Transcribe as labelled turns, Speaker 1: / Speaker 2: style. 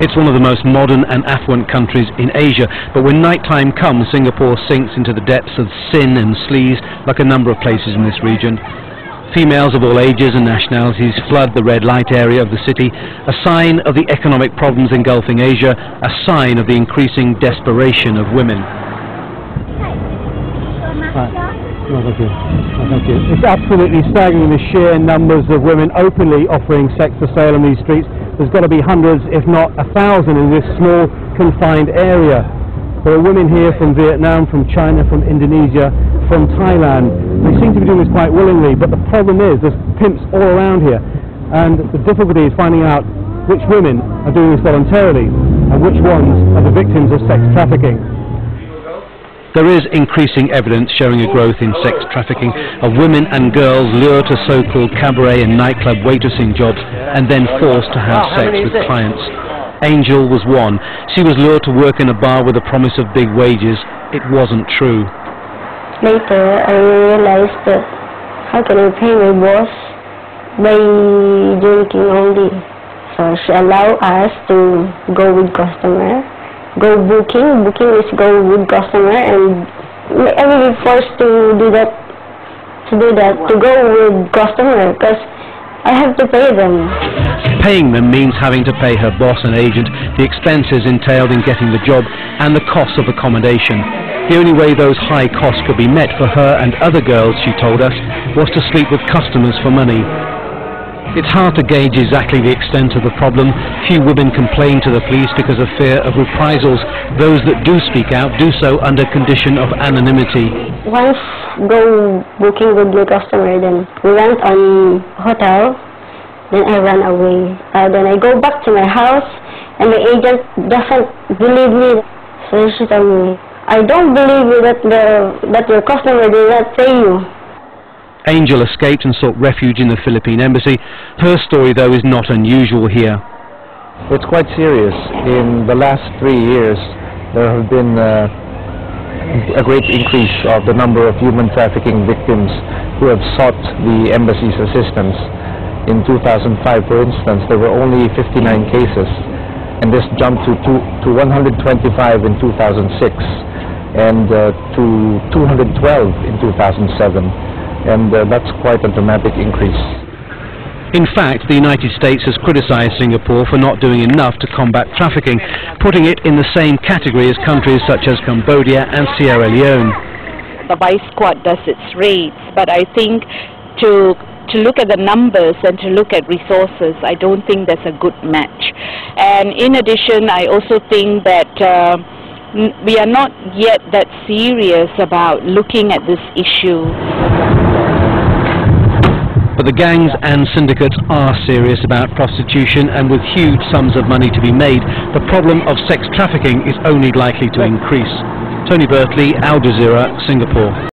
Speaker 1: It's one of the most modern and affluent countries in Asia, but when nighttime comes, Singapore sinks into the depths of sin and sleaze like a number of places in this region. Females of all ages and nationalities flood the red light area of the city, a sign of the economic problems engulfing Asia, a sign of the increasing desperation of women.
Speaker 2: Thank you. It's absolutely staggering, the sheer numbers of women openly offering sex for sale on these streets. There's got to be hundreds, if not 1,000, in this small, confined area. There are women here from Vietnam, from China, from Indonesia, from Thailand. They seem to be doing this quite willingly, but the problem is there's pimps all around here. And the difficulty is finding out which women are doing this voluntarily and which ones are the victims of sex trafficking.
Speaker 1: There is increasing evidence showing a growth in sex trafficking of women and girls lured to so-called cabaret and nightclub waitressing jobs and then forced to have sex with clients. Angel was one. She was lured to work in a bar with a promise of big wages. It wasn't true.
Speaker 3: Later, I realized that how can I pay my boss by drinking only? So she allowed us to go with customer. Go booking is go with customer, and I will be forced to do that, to go with customer, because I have to pay them.
Speaker 1: Paying them means having to pay her boss and agent, the expenses entailed in getting the job, and the cost of accommodation. The only way those high costs could be met for her and other girls, she told us, was to sleep with customers for money. It's hard to gauge exactly the extent of the problem. Few women complain to the police because of fear of reprisals. Those that do speak out do so under condition of anonymity.
Speaker 3: Once go booking with the customer, then we went on hotel, then I ran away. Then I go back to my house, and the agent doesn't believe me. So she told me, I don't believe you that your customer did not pay you.
Speaker 1: Angel escaped and sought refuge in the Philippine embassy. Her story, though, is not unusual here.
Speaker 4: It's quite serious. In the last 3 years, there have been a great increase of the number of human trafficking victims who have sought the embassy's assistance. In 2005, for instance, there were only 59 cases, and this jumped to 125 in 2006, and to 212 in 2007. And that's quite a dramatic increase.
Speaker 1: In fact, the United States has criticized Singapore for not doing enough to combat trafficking, putting it in the same category as countries such as Cambodia and Sierra Leone.
Speaker 5: The Vice Squad does its raids, but I think to look at the numbers and to look at resources, I don't think that's a good match. And in addition, I also think that we are not yet that serious about looking at this issue.
Speaker 1: But the gangs and syndicates are serious about prostitution, and with huge sums of money to be made, the problem of sex trafficking is only likely to increase. Tony Bertley, Al Jazeera, Singapore.